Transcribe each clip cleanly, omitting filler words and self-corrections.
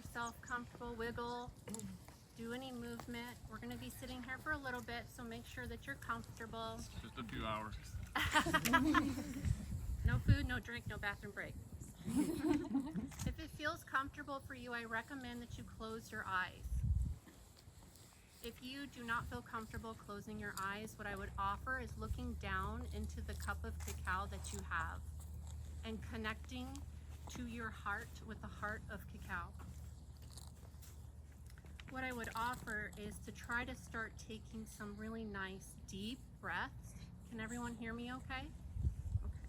yourself comfortable, wiggle, do any movement. We're going to be sitting here for a little bit, so make sure that you're comfortable. Just a few hours. No food, no drink, no bathroom break. If it feels comfortable for you, I recommend that you close your eyes. If you do not feel comfortable closing your eyes, what I would offer is looking down into the cup of cacao that you have and connecting to your heart with the heart of cacao. What I would offer is to try to start taking some really nice deep breaths. Can everyone hear me okay? Okay.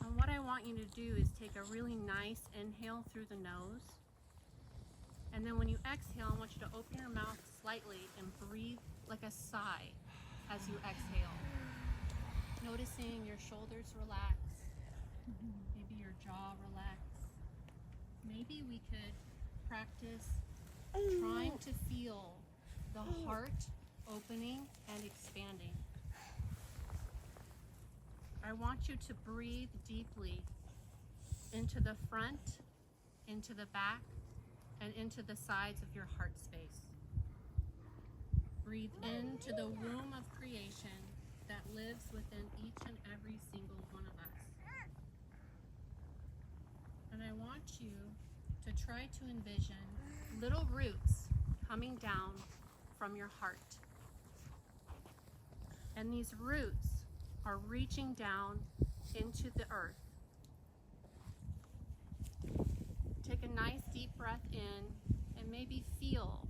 And what I want you to do is take a really nice inhale through the nose. And then when you exhale, I want you to open your mouth slightly and breathe like a sigh as you exhale. Noticing your shoulders relax, maybe your jaw relax. Maybe we could practice trying to feel the heart opening and expanding. I want you to breathe deeply into the front, into the back, and into the sides of your heart space. Breathe into the womb of creation that lives within each and every single one of us. And I want you to try to envision little roots coming down from your heart. And these roots are reaching down into the earth. Take a nice deep breath in and maybe feel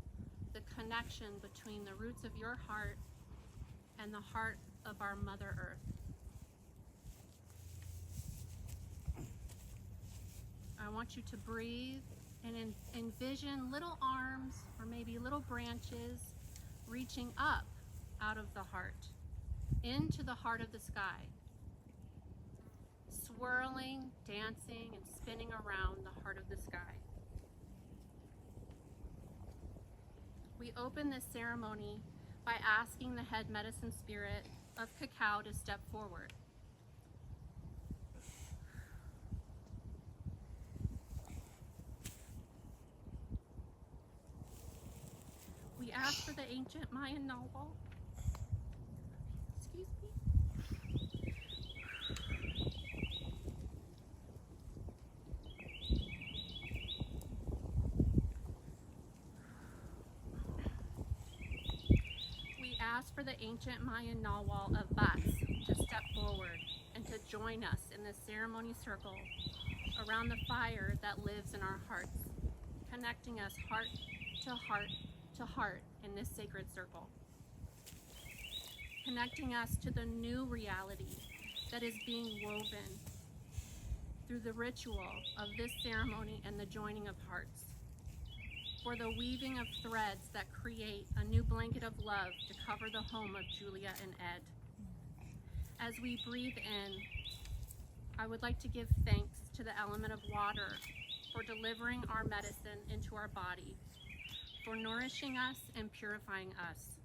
the connection between the roots of your heart and the heart of our Mother Earth. I want you to breathe and envision little arms or maybe little branches reaching up out of the heart into the heart of the sky, swirling, dancing, and spinning around the heart of the sky. We open this ceremony by asking the head medicine spirit of Cacao to step forward. We ask for the ancient Mayan novel. Excuse me. We ask for the ancient Mayan Nawal of Bats to step forward and to join us in this ceremony circle around the fire that lives in our hearts, connecting us heart to heart to heart in this sacred circle, connecting us to the new reality that is being woven through the ritual of this ceremony and the joining of hearts, for the weaving of threads that create a new blanket of love to cover the home of Julia and Ed. As we breathe in, I would like to give thanks to the element of water for delivering our medicine into our body, for nourishing us and purifying us,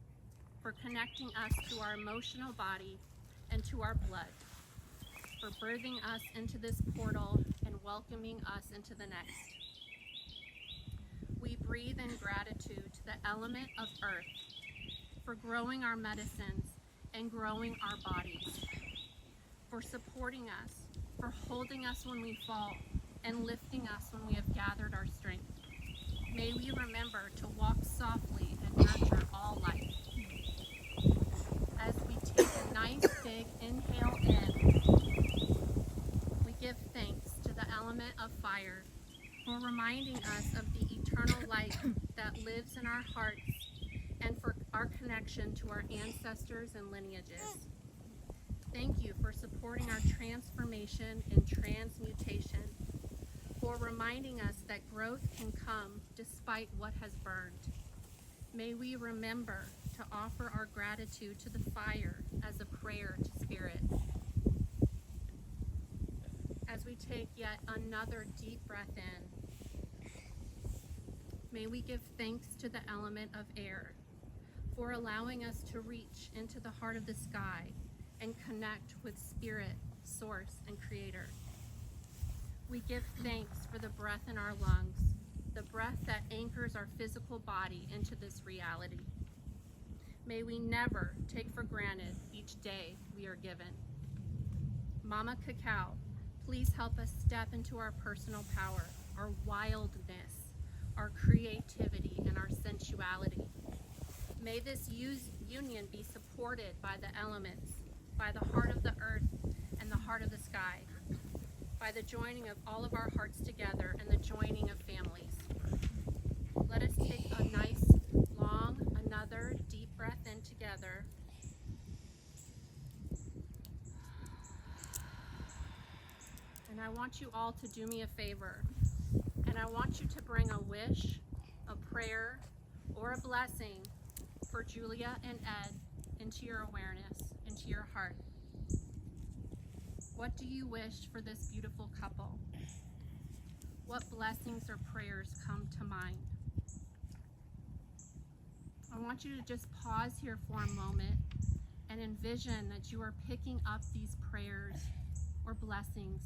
for connecting us to our emotional body and to our blood, for birthing us into this portal and welcoming us into the next. We breathe in gratitude to the element of earth for growing our medicines and growing our bodies, for supporting us, for holding us when we fall and lifting us when we have gathered our strength. May we remember to walk softly and nurture all life. As we take a nice big inhale in, we give thanks to the element of fire for reminding us of the eternal light that lives in our hearts and for our connection to our ancestors and lineages. Thank you for supporting our transformation and transmutation, for reminding us that growth can come despite what has burned. May we remember to offer our gratitude to the fire as a prayer to Spirit. As we take yet another deep breath in, may we give thanks to the element of air for allowing us to reach into the heart of the sky and connect with Spirit, Source, and Creator. We give thanks for the breath in our lungs enters our physical body into this reality. May we never take for granted each day we are given. Mama Cacao, please help us step into our personal power, our wildness, our creativity, and our sensuality. May this union be supported by the elements, by the heart of the earth and the heart of the sky, by the joining of all of our hearts together and the joining of families. Let us take a nice, long, another deep breath in together. And I want you all to do me a favor. And I want you to bring a wish, a prayer, or a blessing for Julia and Ed into your awareness, into your heart. What do you wish for this beautiful couple? What blessings or prayers come to mind? I want you to just pause here for a moment and envision that you are picking up these prayers or blessings.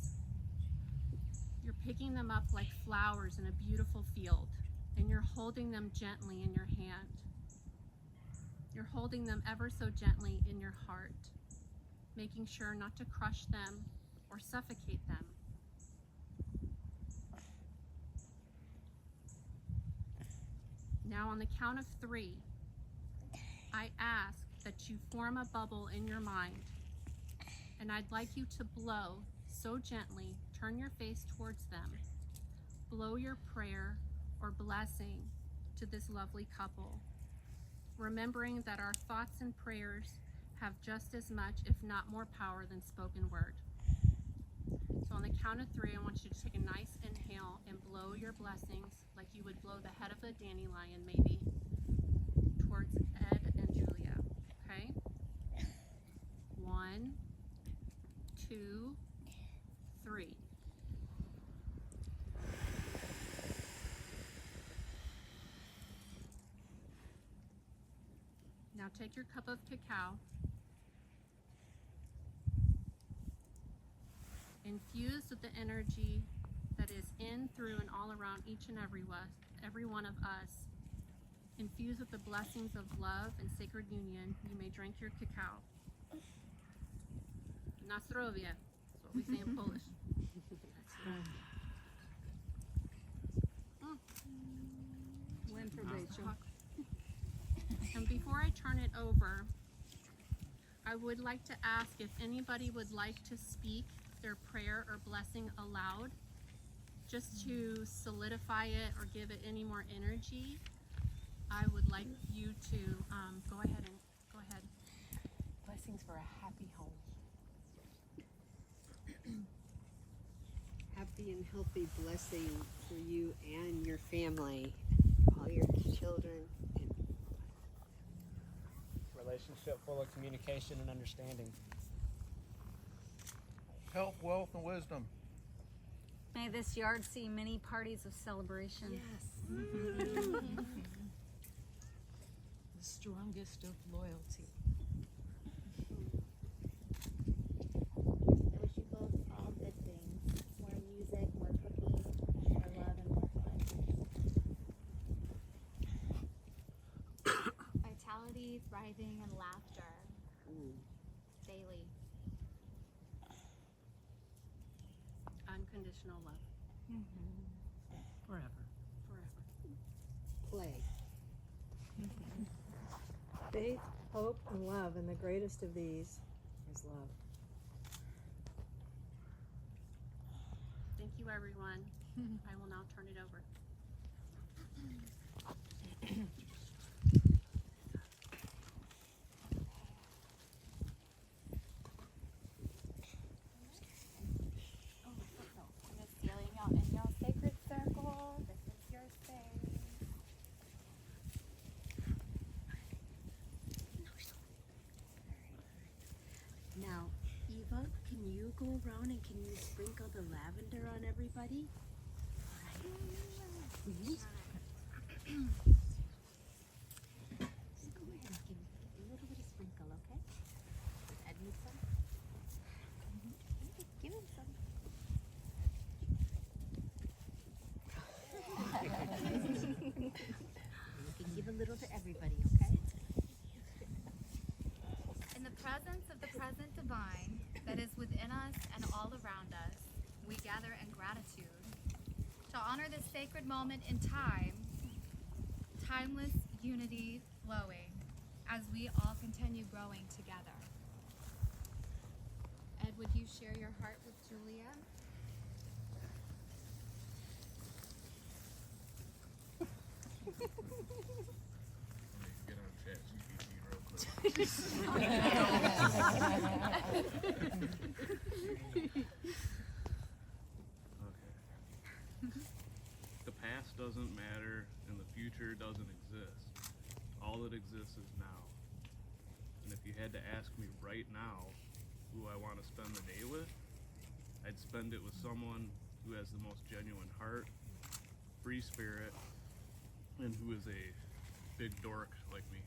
You're picking them up like flowers in a beautiful field, and you're holding them gently in your hand. You're holding them ever so gently in your heart, making sure not to crush them or suffocate them. Now on the count of 3, I ask that you form a bubble in your mind, and I'd like you to blow so gently, turn your face towards them, blow your prayer or blessing to this lovely couple, remembering that our thoughts and prayers have just as much, if not more power than spoken word. So on the count of 3, I want you to take a nice inhale and blow your blessings like you would blow the head of a dandelion maybe towards Ed and Julia, okay? 1, 2, 3. Now take your cup of cacao, infused with the energy that is in, through, and all around each and every one of us. Infused with the blessings of love and sacred union, you may drink your cacao. Na zdrowie, that's what we say in Polish. One for Rachel. And before I turn it over, I would like to ask if anybody would like to speak their prayer or blessing aloud, just to solidify it or give it any more energy. I would like you to go ahead. Blessings for a happy home. Happy and healthy blessing for you and your family, all your children. And Relationship full of communication and understanding. Health, wealth, and wisdom. May this yard see many parties of celebration. yes. The strongest of loyalty. I wish you both all good things. More music, more cooking, more love, and more fun. Vitality, thriving, and laughter. Daily. Unconditional love. Forever. Play. Faith, hope, and love, and the greatest of these is love. Thank you, everyone. I will now turn it over. I'm just sealing y'all in y'all sacred circle. This is your space. Now, Eva, can you go around and can you sprinkle the lavender on everybody? Please? Just go ahead and give a little bit of sprinkle, okay? Ed needs some? Give him some. You can give a little to everybody, okay? In the presence of the present divine that is within us and all around us, we gather in gratitude to honor this sacred moment in time, timeless unity flowing as we all continue growing together. Ed, would you share your heart with Julia? Get on ChatGPT real quick. Okay. The past doesn't matter and the future doesn't exist. All that exists is now. And if you had to ask me right now who I want to spend the day with, I'd spend it with someone who has the most genuine heart, free spirit, and who is a big dork like me.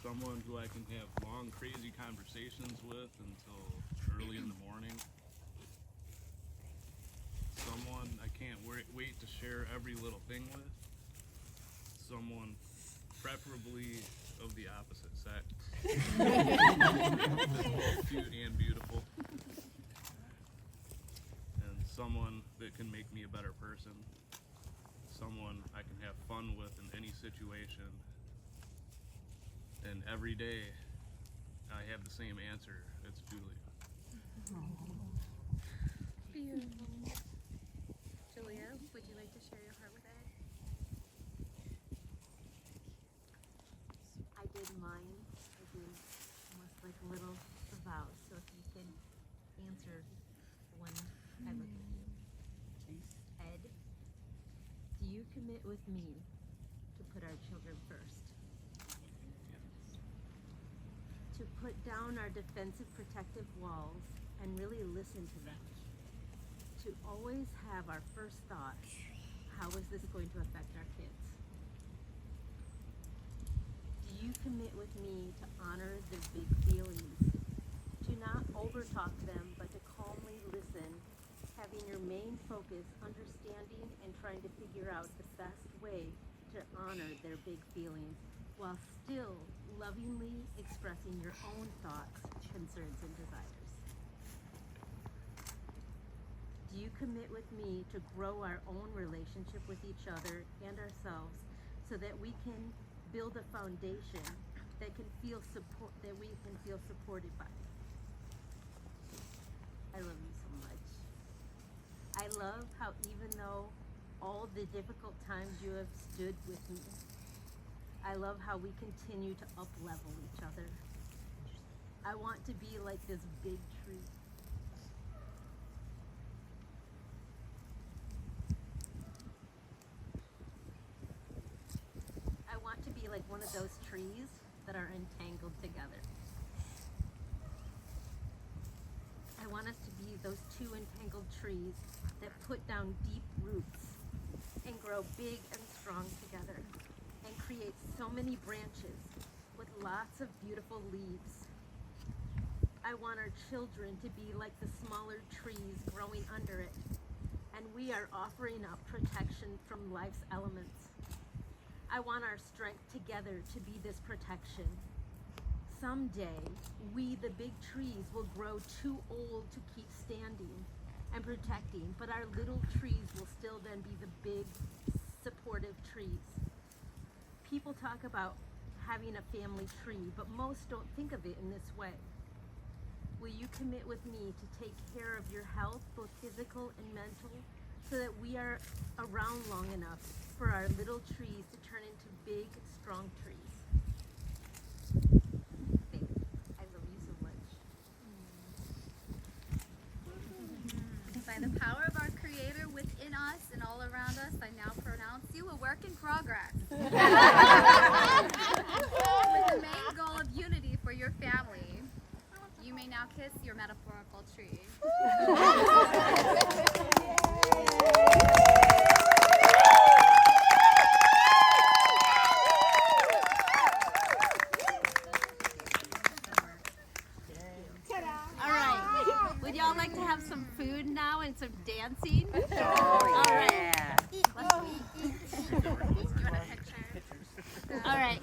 Someone who I can have long, crazy conversations with until early in the morning. Someone I can't wait to share every little thing with. Someone preferably of the opposite sex. Both cute and beautiful. And someone that can make me a better person. Someone I can have fun with in any situation. And every day I have the same answer. It's Julia. Beautiful. Julia, would you like to share your heart with Ed? I did mine. I did almost like a little vow. So if you can answer one, I look at you. Ed, do you commit with me to put our children first? To put down our defensive protective walls and really listen to them. To always have our first thought, how is this going to affect our kids? Do you commit with me to honor their big feelings? To not overtalk them, but to calmly listen, having your main focus understanding and trying to figure out the best way to honor their big feelings while still lovingly expressing your own thoughts, concerns, and desires? Do you commit with me to grow our own relationship with each other and ourselves so that we can build a foundation that we can feel supported by? I love you so much. I love how even though all the difficult times you have stood with me, I love how we continue to up-level each other. I want to be like this big tree. I want to be like one of those trees that are entangled together. I want us to be those two entangled trees that put down deep roots and grow big and strong together and create so many branches with lots of beautiful leaves. I want our children to be like the smaller trees growing under it, and we are offering up protection from life's elements. I want our strength together to be this protection. Someday, we, the big trees, will grow too old to keep standing and protecting, but our little trees will still then be the big, supportive trees. People talk about having a family tree, but most don't think of it in this way. Will you commit with me to take care of your health, both physical and mental, so that we are around long enough for our little trees to turn into big, strong trees? Thank you. I love you so much. By the power of our Creator within us and all around us, I now pronounce you a work in progress. With the main goal of unity for your family, you may now kiss your metaphorical tree. All right. Would y'all like to have some food now and some dancing? Oh, all right. All right.